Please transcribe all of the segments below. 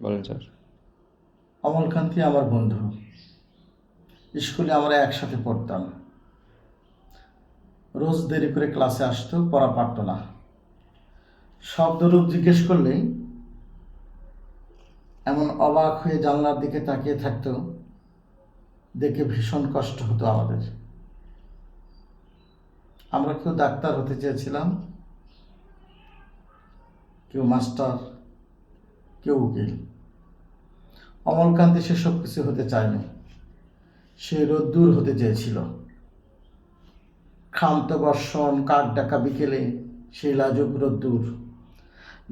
বলেন স্যার। অমলকান্তি আমার বন্ধু। স্কুলে আমরা একসাথে পড়তাম। রোজ দেরি করে ক্লাসে আসতো, পড়া পারতো না। শব্দরূপ জিজ্ঞেস করলেই এমন অবাক হয়ে জানলার দিকে তাকিয়ে থাকতো, দেখে ভীষণ কষ্ট হতো আমাদের। আমরা কেউ ডাক্তার হতে চেয়েছিলাম, কেউ মাস্টার, কেউ উকিল। অমলকান্তি সেসব কিছু হতে চায়নি। সে রোদ্দুর হতে চেয়েছিল। ক্ষান্ত বর্ষণ, কাক ডাকা বিকেলে সেই লাজুক রোদ্দুর,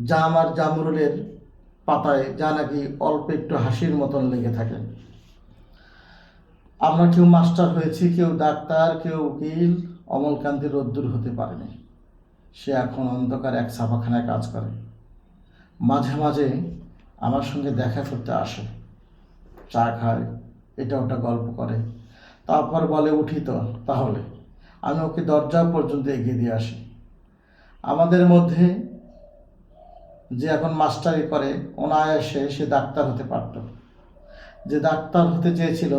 জাম আর জামরুলের পাতায় যা নাকি অল্প একটু হাসির মতন লেগে থাকে। আমরা কেউ মাস্টার হয়েছি, কেউ ডাক্তার, কেউ উকিল। অমলকান্তি রোদ্দুর হতে পারেনি। সে এখন অন্ধকার এক ছাপাখানায় কাজ করে। মাঝে মাঝে আমার সঙ্গে দেখা করতে আসে, চা খায়, এটা ওটা গল্প করে, তারপর বলে উঠি তো তাহলে। আমি ওকে দরজা পর্যন্ত এগিয়ে দিয়ে আসি। আমাদের মধ্যে যে এখন মাস্টারি করে, অনায়াসে সে ডাক্তার হতে পারত। যে ডাক্তার হতে চেয়েছিল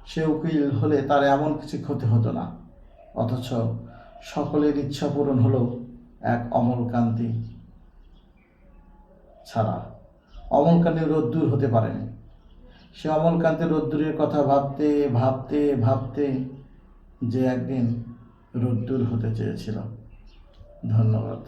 সে উকিল হলে তার এমন কিছু ক্ষতি হতো না। অথচ সকলের ইচ্ছা পূরণ হলো এক অমলকান্তি ছাড়া। অমলকান্তি রোদ্দুর হতে পারেনি। সে অমলকান্তি রোদ্দুরের কথা ভাবতে ভাবতে ভাবতে যে একদিন রোদ্দুর হতে চেয়েছিল। ধন্যবাদ।